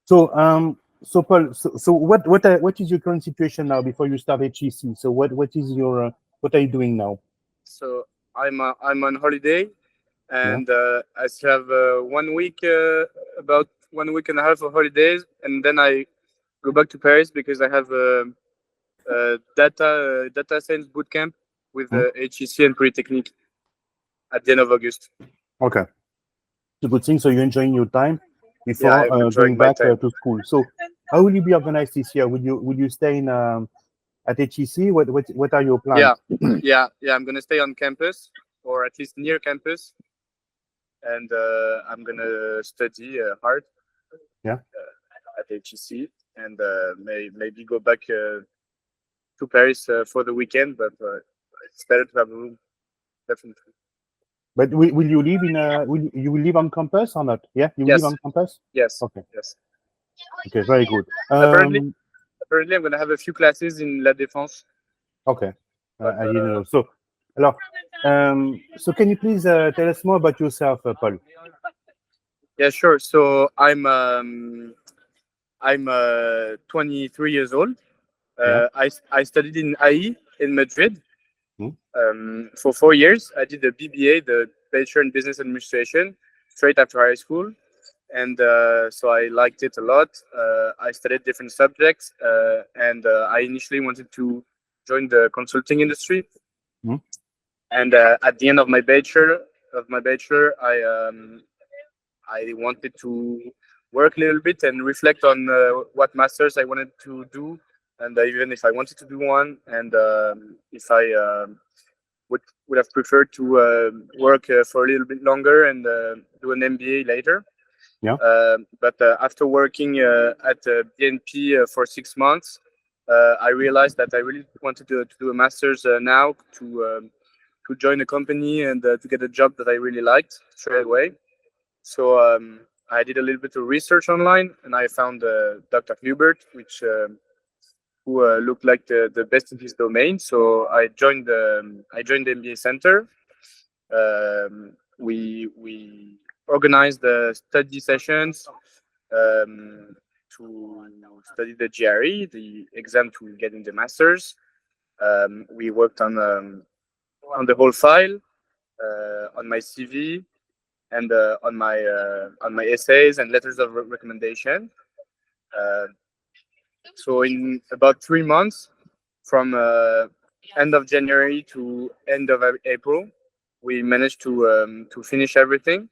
So Paul, so what is your current situation now before you start HEC? So what is your what are you doing now? So I'm on holiday, Yeah. and I still have 1 week, about 1 week and a half of holidays, and then I go back to Paris because I have a data science bootcamp with Hmm? HEC and Polytechnique at the end of August. Okay. It's a good thing. So you're enjoying your time Yeah, before I'm going enjoying my back time. to school. So how will you be organized this year? Will you stay in at HEC? What are your plans? Yeah, yeah. I'm gonna stay on campus, or at least near campus, and I'm gonna study hard Yeah. at HEC, and maybe go back to Paris for the weekend. But it's better to have a room, definitely. But will you live in you will live on campus or not? Yeah, you will live Yes, on campus. yes, Okay. yes. Okay. Very good. Apparently, apparently, I'm gonna have a few classes in La Défense, Okay. but I didn't know. So, alors, so can you please tell us more about yourself, Paul? yeah, sure. So I'm 23 years old. Yeah. I studied in IE in Madrid Hmm? for 4 years. I did the BBA, the Bachelor in Business Administration, straight after high school, and so I liked it a lot. I studied different subjects, and I initially wanted to join the consulting industry. Hmm? And at the end of my bachelor, I wanted to work a little bit and reflect on what masters I wanted to do, and even if I wanted to do one, and if I would have preferred to work for a little bit longer and do an MBA later. Yeah. But after working at BNP for 6 months, I realized that I really wanted to do a master's now to join a company and to get a job that I really liked straight away. So I did a little bit of research online, and I found Dr. Hubert, which who looked like the best in his domain. So I joined the MBA Center. We organized the study sessions to study the GRE, the exam to get in the masters. We worked on the whole file, on my CV, and on my essays and letters of recommendation. Uh, so in about 3 months, from end of January to end of April, we managed to finish everything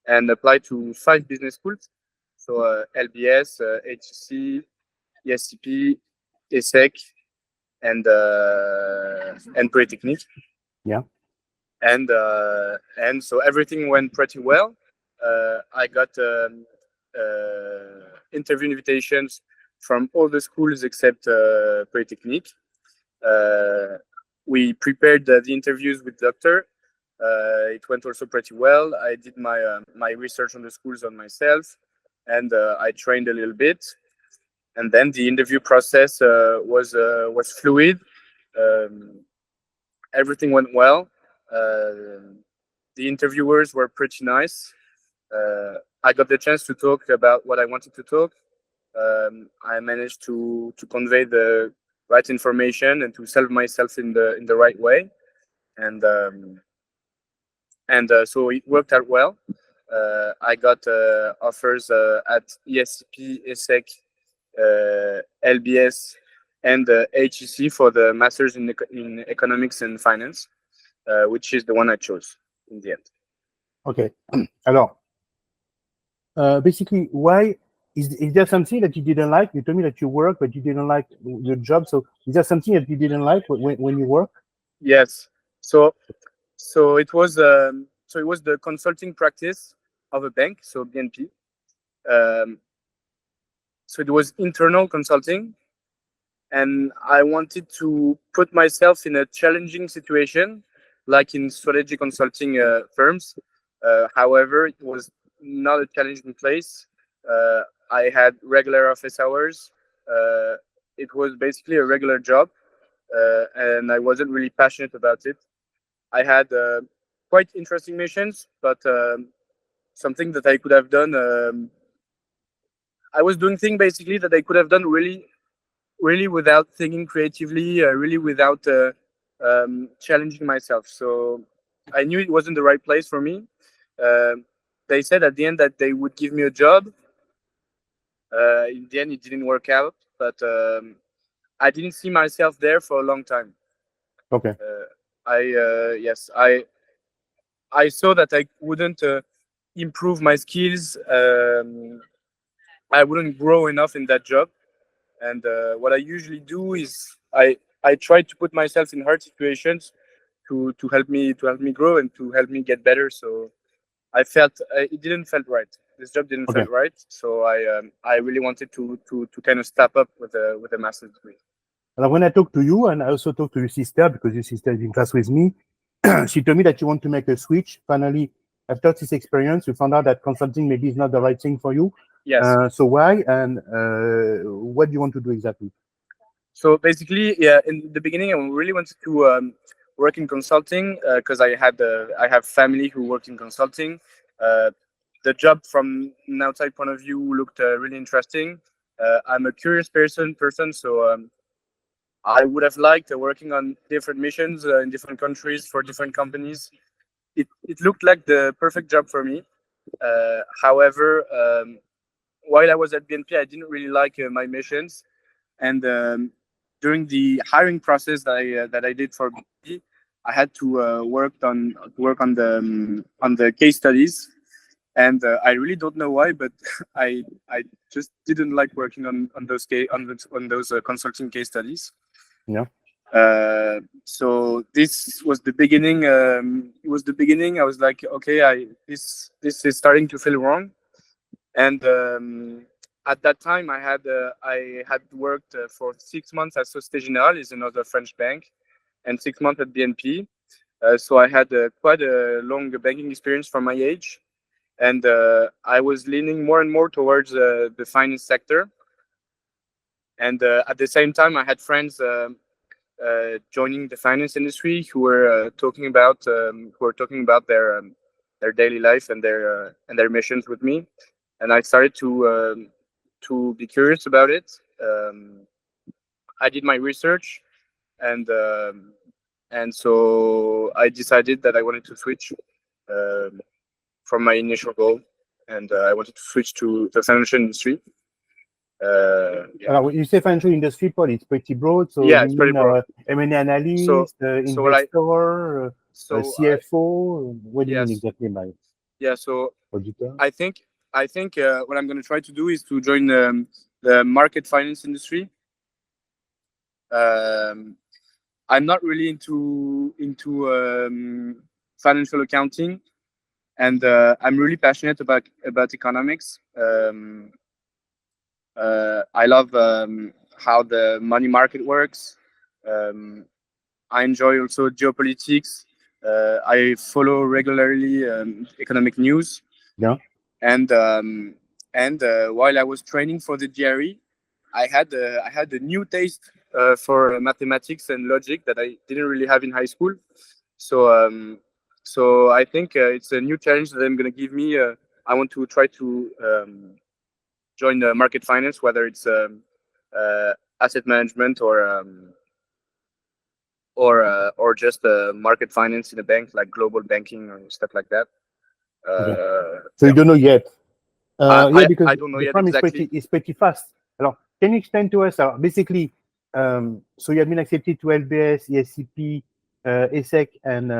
and apply to 5 business schools. So LBS, HEC, ESCP, ESSEC, and Polytechnique. Yeah. And so everything went pretty well. I got interview invitations from all the schools except Polytechnique. We prepared the interviews with doctor. It went also pretty well. I did my research on the schools on myself, and I trained a little bit. And then the interview process was fluid. Um, Everything went well. The interviewers were pretty nice. I got the chance to talk about what I wanted to talk. I managed to convey the right information and to sell myself in the right way, and so it worked out well. I got offers at ESCP, ESSEC, LBS, and HEC for the masters in economics and finance, which is the one I chose in the end. Okay. Alors, basically, why is there something that you didn't like? You told me that you work, but you didn't like your job. So, is there something that you didn't like when you work? Yes. So it was the consulting practice of a bank, so BNP. Um, so it was internal consulting, and I wanted to put myself in a challenging situation, like in strategy consulting firms. However, it was not a challenging place. I had regular office hours. It was basically a regular job, and I wasn't really passionate about it. I had quite interesting missions, but something that I could have done I was doing things basically that I could have done really without thinking creatively, really without challenging myself. So I knew it wasn't the right place for me. They said at the end that they would give me a job. In the end, it didn't work out, but I didn't see myself there for a long time. Okay. I saw that I wouldn't improve my skills. I wouldn't grow enough in that job. And what I usually do is I try to put myself in hard situations to help me grow and to help me get better. So I felt it didn't felt right. This job didn't Okay. felt right. So I really wanted to kind of step up with a master's degree. And when I talked to you, and I also talked to your sister, because your sister is in class with me, she told me that you want to make a switch. Finally, after this experience, you found out that consulting maybe is not the right thing for you. Yes. So why, and what do you want to do exactly? So basically, yeah, in the beginning, I really wanted to work in consulting because I have family who worked in consulting. The job from an outside point of view looked really interesting. I'm a curious person, so I would have liked working on different missions in different countries for different companies. It looked like the perfect job for me. However, while I was at BNP, I didn't really like my missions, and during the hiring process that I did for BNP, I had to work on the case studies, and I really don't know why, but I just didn't like working on those consulting case studies. Yeah. So this was the beginning. It was the beginning. I was like, okay, this is starting to feel wrong, and at that time I had worked for 6 months at Société Générale, is another French bank, and 6 months at BNP. So I had quite a long banking experience for my age, and I was leaning more and more towards the finance sector. And at the same time, I had friends joining the finance industry who were talking about their daily life and their missions with me, and I started to be curious about it. I did my research, and so I decided that I wanted to switch from my initial goal, and I wanted to switch to the financial industry. You say financial industry, Paul, it's pretty broad. So Yeah, you it's pretty mean broad. M&A analyst, investor, CFO? What do you Yes. mean exactly by Yeah, so auditor? I think what I'm going to try to do is to join the market finance industry. I'm not really into financial accounting, and I'm really passionate about economics. I love how the money market works. I enjoy also geopolitics. I follow regularly economic news. Yeah. And while I was training for the GRE, I had a new taste for mathematics and logic that I didn't really have in high school. So I think it's a new challenge that I'm going to give me. I want to try to join the market finance, whether it's asset management or just market finance in a bank, like global banking or stuff like that. So you don't know yet. Because I don't know the yet time exactly. is pretty fast. Alors, can you explain to us? Basically, so you have been accepted to LBS, ESCP, HEC, and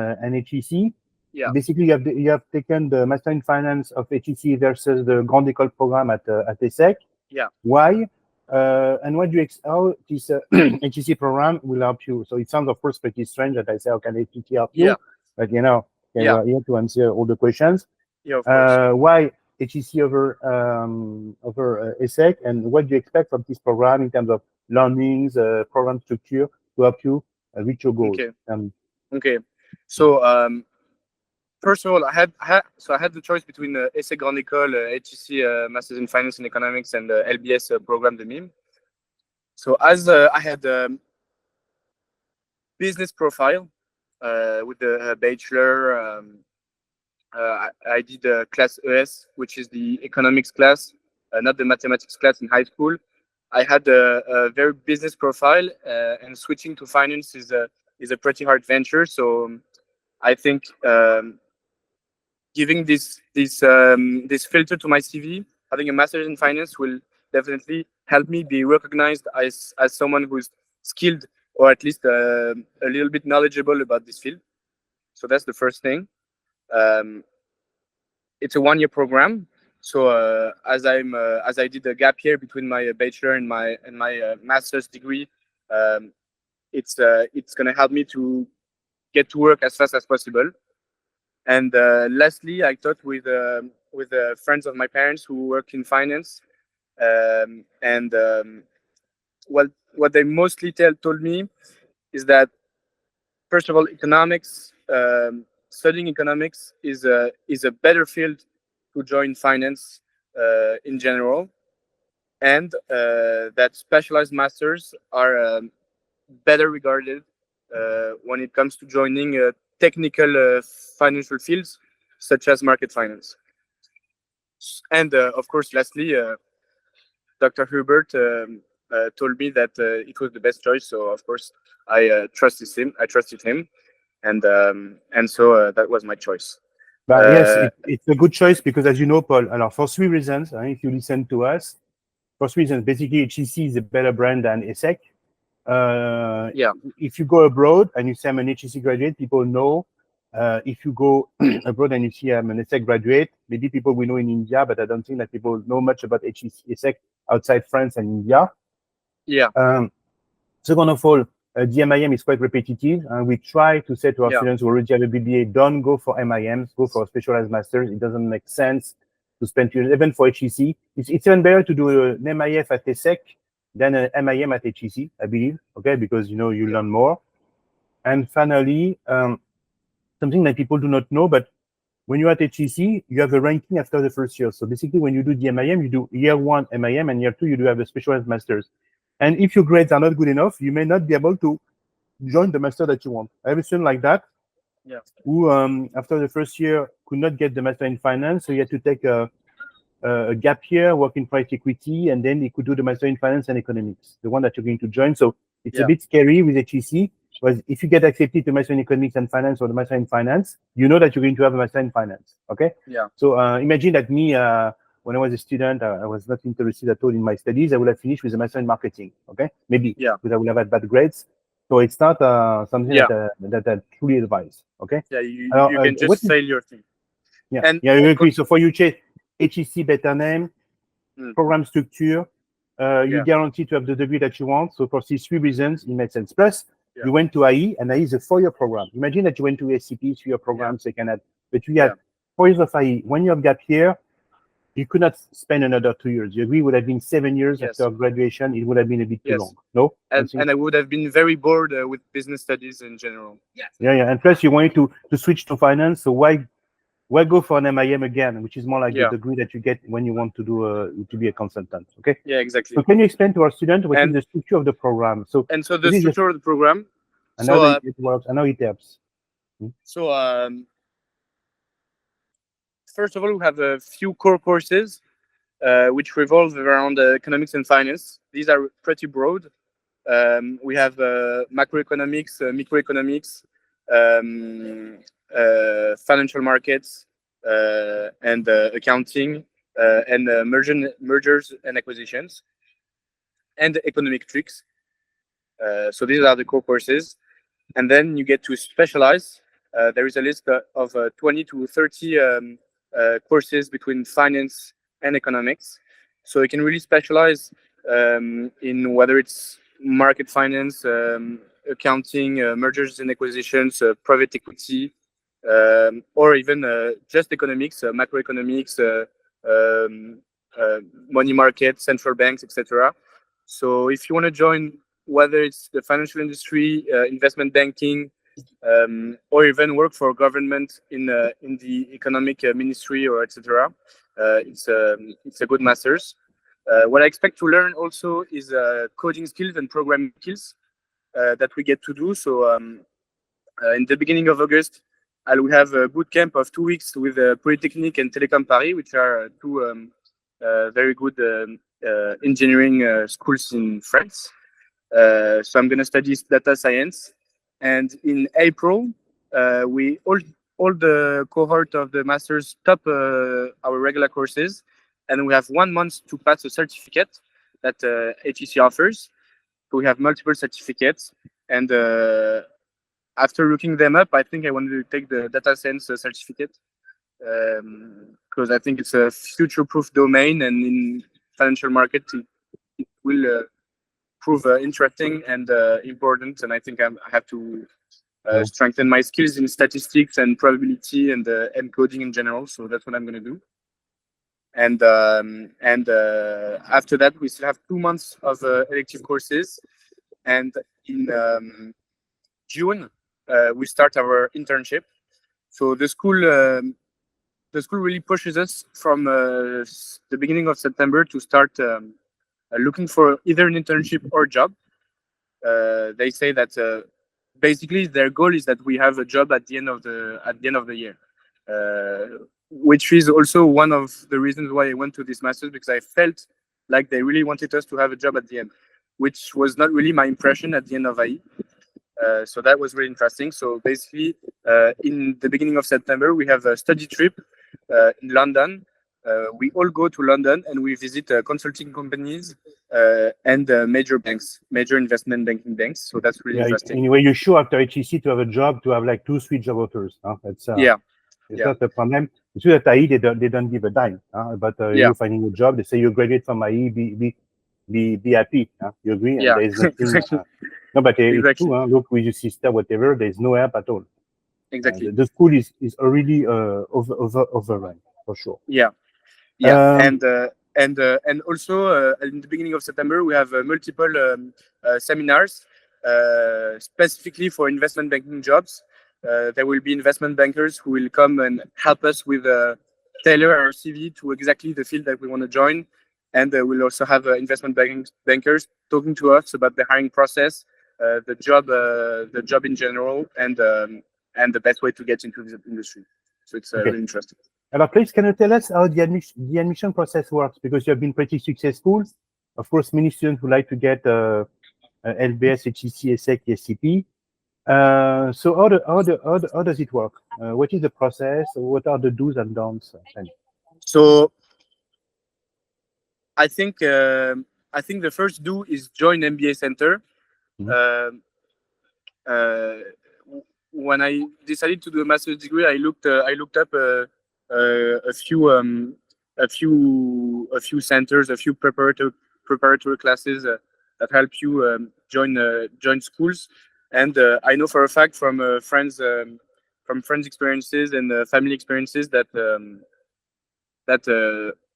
HEC. Yeah. Basically, you have taken the Master in Finance of HEC versus the Grande École program at HEC. Yeah. Why? And what do you how this HEC program will help you? So it sounds, of course, pretty strange that I say, how can HEC help you? Yeah. But we're here to answer all the questions. Yeah, of course. Why HEC over ESSEC, and what do you expect from this program in terms of learnings, program structure to help you reach your goals? Okay. So first of all, I had the choice between HEC Grande École, HEC Masters in Finance and Economics, and the LBS program de MIM. So as I had business profile with the bachelor. I did class ES, which is the economics class. not the mathematics class in high school. I had a very business profile, and switching to finance is a pretty hard venture. So I think giving this filter to my CV, having a master's in finance will definitely help me be recognized as someone who's skilled, or at least a little bit knowledgeable about this field. So that's the first thing. It's a 1-year program. So as I did a gap year between my bachelor and my master's degree, it's gonna help me to get to work as fast as possible. And lastly, I talked with friends of my parents who work in finance, and what they mostly told me is that, first of all, economics, studying economics is a better field to join finance in general, and that specialized masters are better regarded when it comes to joining technical financial fields such as market finance. And of course, lastly, Dr. Hubert told me that it was the best choice. So of course, I trusted him. And so that was my choice. But yes, it's a good choice because, as you know, Paul, for 3 reasons, if you listen to us, for 3 reasons, basically, HEC is a better brand than HEC. If you go abroad and you say I'm an HEC graduate, people know. If you go abroad and you see I'm an HEC graduate, maybe people will know in India, but I don't think that people know much about HEC outside France and India. Yeah. Second of all, DMIM is quite repetitive. We try to say to our students who already have a BBA, don't go for MIMs, go for a specialized master's. It doesn't make sense to spend 2 years, even for HEC. It's even better to do an MIF at HEC than an MIM at HEC, I believe, okay, because you learn more. And finally, something that people do not know, but when you're at HEC, you have a ranking after the first year. So basically, when you do the MIM, you do year 1 MIM, and year 2, you do have a specialized master's. And if your grades are not good enough, you may not be able to join the master that you want. I have a student like that, who after the first year could not get the master in finance, so he had to take a gap year, work in private equity, and then he could do the master in finance and economics, the one that you're going to join. So it's a bit scary with HEC, but if you get accepted to master in economics and finance or the master in finance, you know that you're going to have a master in finance, okay? Yeah. So imagine that me, when I was a student, I was not interested at all in my studies. I would have finished with a master in marketing, okay? Maybe, because I would have had bad grades. So it's not something that I truly advise, okay? Yeah, you can just fail your thing. Yeah, and I agree. So for you, HEC, better name, program structure, you guarantee to have the degree that you want. So for these 3 reasons, it makes sense. Plus, you went to IE, and IE is a 4-year program. Imagine that you went to SCP, 3-year program, so you can add, but you had 4 years of IE. When you have gap year, you could not spend another 2 years. You agree? It would have been 7 years after graduation. It would have been a bit too long. No? And I would have been very bored with business studies in general. Yeah. And plus, you wanted to switch to finance. So why go for an MIM again, which is more like the degree that you get when you want to do to be a consultant? Okay. Yeah, exactly. So can you explain to our student what is the structure of the program? So the structure of the program. And how it works, and how it helps. So first of all, we have a few core courses which revolve around economics and finance. These are pretty broad. We have macroeconomics, microeconomics, financial markets, and accounting, and mergers and acquisitions, and economic tricks. So these are the core courses. And then you get to specialize. There is a list of 20 to 30 courses between finance and economics. So you can really specialize in whether it's market finance, accounting, mergers and acquisitions, private equity, or even just economics, macroeconomics, money market, central banks, etc. So if you want to join, whether it's the financial industry, investment banking, or even work for government in the economic ministry or etc., it's a good master's. What I expect to learn also is coding skills and programming skills that we get to do. So in the beginning of August, I will have a boot camp of 2 weeks with Polytechnique and Télécom Paris, which are two very good engineering schools in France. So I'm going to study data science. And in April, we all the cohort of the masters stop our regular courses, and we have 1 month to pass a certificate that HEC offers. So we have multiple certificates, and after looking them up, I think I wanted to take the data science certificate because I think it's a future-proof domain, and in financial market, it will prove interesting and important. And I think I have to strengthen my skills in statistics and probability and coding in general. So that's what I'm going to do. And after that, we still have 2 months of elective courses, and in June we start our internship. So the school really pushes us from the beginning of September to start looking for either an internship or job. They say that basically their goal is that we have a job at the end of the year, which is also one of the reasons why I went to this master's, because I felt like they really wanted us to have a job at the end, which was not really my impression at the end of IE. So that was really interesting. So basically, in the beginning of September, we have a study trip in London. We all go to London and we visit consulting companies and major banks, major investment banking banks. So that's really interesting. Anyway, you're sure after HEC to have a job, to have like 2-3 job offers. It's not a problem. It's true that IE they don't give a dime. But you're finding a job. They say you graduate from IE, be happy. You agree? Yeah. And there is nothing. No, but it's true. Look with your sister, whatever. There's no help at all. Exactly. The school is already overrun for sure. Yeah. And also in the beginning of September, we have multiple seminars specifically for investment banking jobs. There will be investment bankers who will come and help us with tailor our CV to exactly the field that we want to join. And we'll also have investment bankers talking to us about the hiring process, the job in general, and the best way to get into the industry. So it's really interesting. Alors, please, can you tell us how the admission process works? Because you have been pretty successful. Of course, many students would like to get LBS, HEC, HEC, SCP. So how does it work? What is the process? What are the do's and don'ts? So I think the first do is join MBA Center. Mm-hmm. When I decided to do a master's degree, I looked up a few centers, a few preparatory classes that help you join schools. And I know for a fact from friends experiences and family experiences that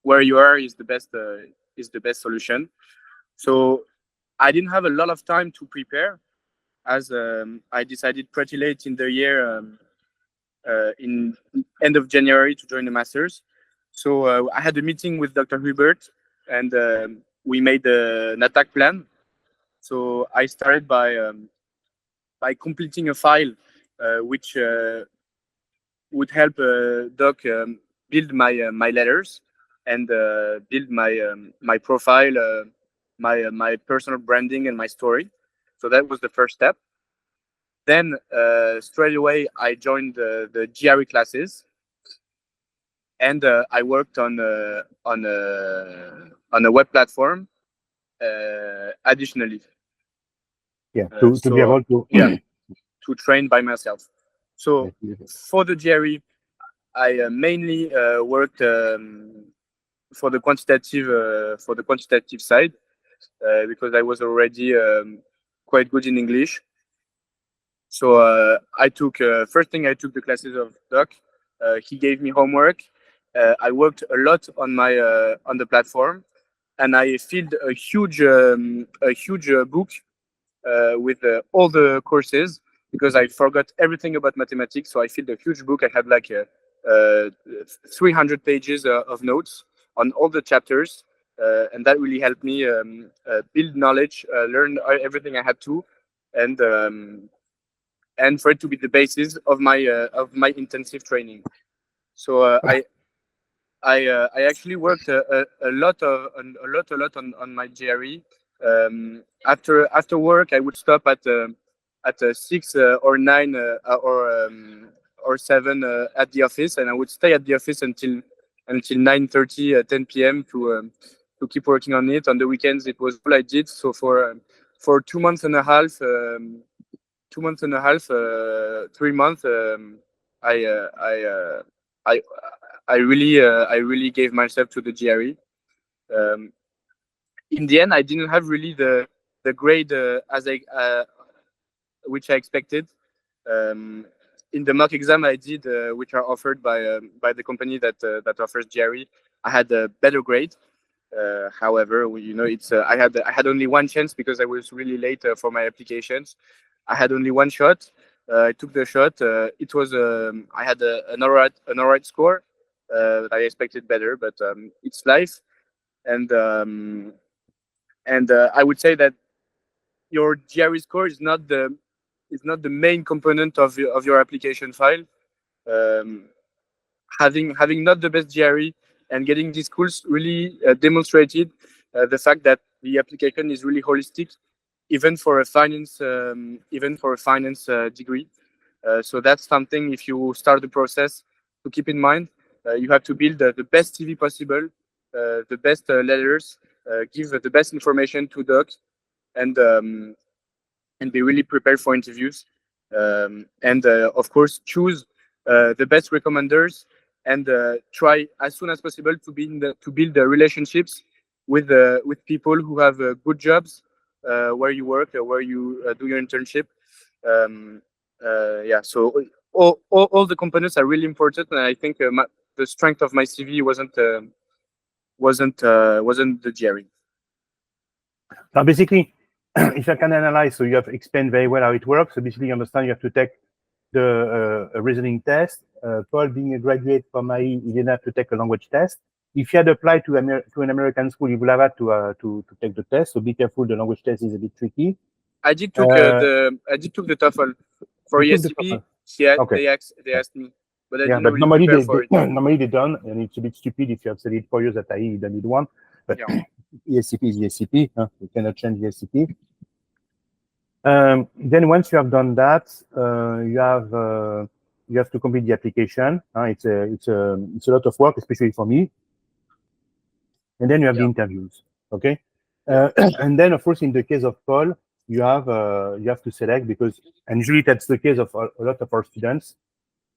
where you are is the best solution. So I didn't have a lot of time to prepare, as I decided pretty late in the year, in end of January, to join the masters. So I had a meeting with Dr. Hubert, and we made an attack plan. So I started by completing a file which would help Doc build my letters and build my profile, my personal branding and my story. So that was the first step. Then straight away I joined the GRE classes, and I worked on a web platform additionally. To be able to to train by myself. So for the GRE, I mainly worked for the quantitative side because I was already quite good in English. So I took first thing I took the classes of Doc. He gave me homework. I worked a lot on the platform, and I filled a huge book with all the courses, because I forgot everything about mathematics. So I filled a huge book. I had like 300 pages of notes on all the chapters, and that really helped me build knowledge, learn everything I had to, and for it to be the basis of my intensive training. So I actually worked a lot on my GRE. After work, I would stop at 6 or 9 or 7 at the office, and I would stay at the office until 9:30, 10 p.m. to keep working on it. On the weekends, it was all I did. So for 2 months and a half, 2 months and a half, 3 months, I uh, I uh, I I really gave myself to the GRE. In the end, I didn't have really the grade as I which I expected. In the mock exam I did, which are offered by the company that offers GRE, I had a better grade. However, it's I had only one chance because I was really late for my applications. I had only one shot. I took the shot. It was I had an alright score. I expected better, but it's life. And I would say that your GRE score is not the main component of your application file. Having not the best GRE and getting these schools really demonstrated the fact that the application is really holistic, even for a finance degree. So that's something, if you start the process, to keep in mind. You have to build the best CV possible, the best letters, give the best information to docs, and be really prepared for interviews. And of course, choose the best recommenders, and try as soon as possible to build the relationships with people who have good jobs where you work, where you do your internship. Yeah, so all the components are really important, and I think the strength of my CV wasn't the GRE. Now, basically, if I can analyze, so you have explained very well how it works. So basically, you understand you have to take the reasoning test. Paul, being a graduate from IE, he didn't have to take a language test. If he had applied to an American school, he would have had to take the test. So be careful, the language test is a bit tricky. I did took the TOEFL for ESCP. Okay. They asked me, but I yeah, didn't but really normally prepare for it. Normally they done, and it's a bit stupid if you have studied 4 years at IE, you don't need one. But yeah. ESCP is ESCP. You cannot change ESCP. Then once you have done that, you have to complete the application. It's a lot of work, especially for me. And then you have the interviews. Okay. And then of course, in the case of Paul, you have to select, because, and usually that's the case of a lot of our students.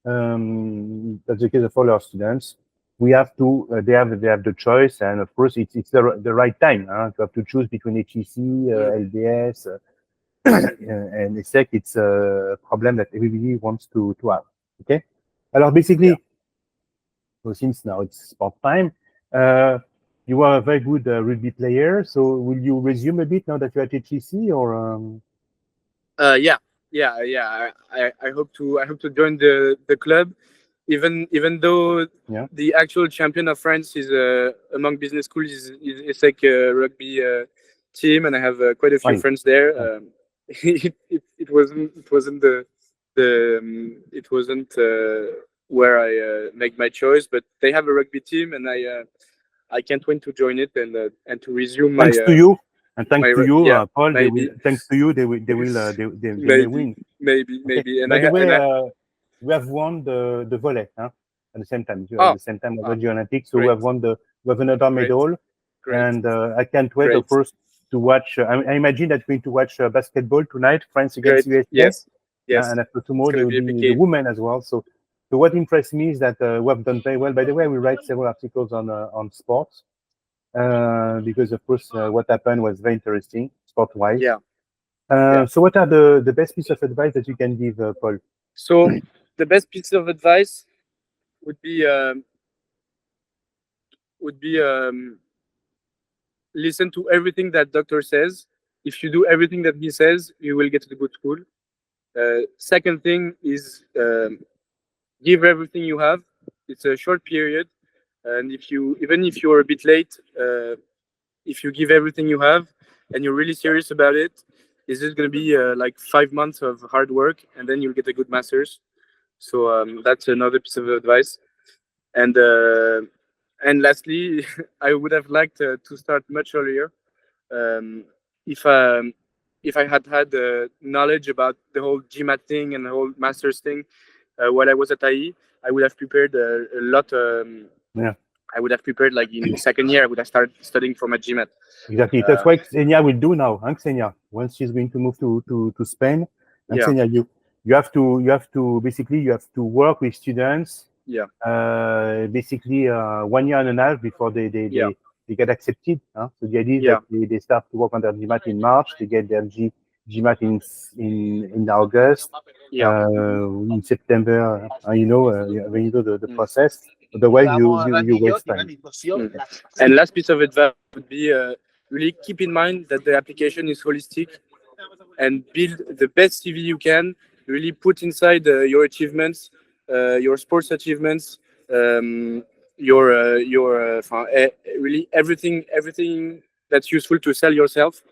That's the case of all our students. We have to they have the choice, and of course it's the right time to have to choose between HEC, LBS, and HEC. It's a problem that everybody wants to have. Okay. Alors basically, so since now it's sport time, you are a very good rugby player. So will you resume a bit now that you're at HEC, or? Yeah. I hope to join the club, even though the actual champion of France is among business schools is like a rugby team, and I have quite a few friends there. It wasn't where I make my choice, but they have a rugby team, and I can't wait to join it and to resume my. Thanks to you. And thanks to you, Paul. Thanks to you, they may win. Maybe. Okay. And by the way, we have won the volley at the same time. At the same time of the Olympics, so we have another medal, and I can't wait, of course, to watch. I imagine that we're going to watch basketball tonight, France against USA. Yes. And after tomorrow there will be the women as well. So what impressed me is that we have done very well. By the way, we write several articles on sports. Because of course what happened was very interesting sport-wise. So what are the best piece of advice that you can give, Paul? So the best piece of advice would be listen to everything that doctor says. If you do everything that he says, you will get to the good school. Second thing is give everything you have. It's a short period, and even if you're a bit late, if you give everything you have and you're really serious about it, it's just going to be like 5 months of hard work, and then you'll get a good master's. So that's another piece of advice. And And lastly, I would have liked to start much earlier. If I had had knowledge about the whole GMAT thing and the whole master's thing while I was at IE, I would have prepared a lot. Yeah. I would have prepared, like in second year, I would have started studying for my GMAT. Exactly. That's what Xenia will do now, huh, Xenia? Once she's going to move to Spain, and Yeah. Xenia, you have to basically you have to work with students. Yeah. Basically, 1 year and a half before they get accepted. Huh? So the idea is Yeah. that they start to work on their GMAT in March. They get their GMAT in August. Yeah. In September. You know, when you do the process. Otherwise, you waste time. And last piece of advice would be really keep in mind that the application is holistic, and build the best CV you can. Really put inside your achievements, your sports achievements, really everything that's useful to sell yourself.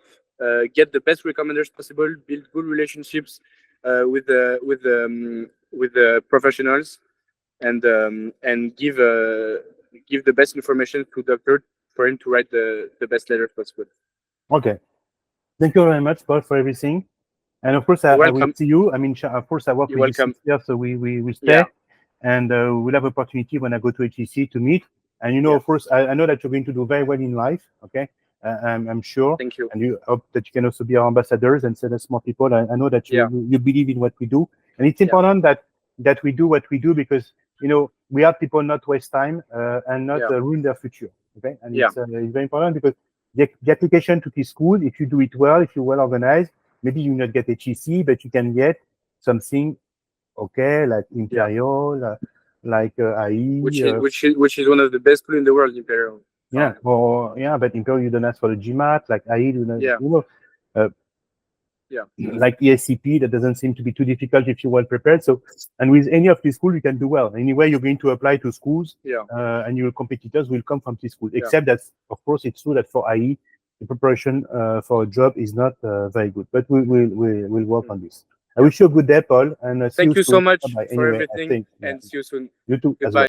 Get the best recommenders possible. Build good relationships with the professionals, and give the best information to the doctor for him to write the best letters possible. Okay. Thank you very much, Paul, for everything. And of course, I will see you. I mean, of course, I work with you here, so we stay. Yeah. And we'll have opportunity when I go to HEC to meet. And you know, of course, I know that you're going to do very well in life. Okay, I'm sure. Thank you. And you hope that you can also be our ambassadors and send us more people. I know that you believe in what we do, and it's important that we do what we do, because you know we have people not waste time and not ruin their future. Okay, and it's very important, because the application to this school, if you do it well, if you're well organized, maybe you not get HEC, but you can get something. Okay, like Imperial, like IE, which is one of the best schools in the world, Imperial. Yeah, but Imperial, you don't ask for the GMAT, like IE, you know, like ESCP, that doesn't seem to be too difficult if you're well prepared. So, and with any of these schools, you can do well. Anyway, you're going to apply to schools, and your competitors will come from these schools. Except that, of course, it's true that for IE, the preparation for a job is not very good. But we'll work on this. I wish you a good day, Paul, and thank you so much for everything, and see you soon. You too. Goodbye.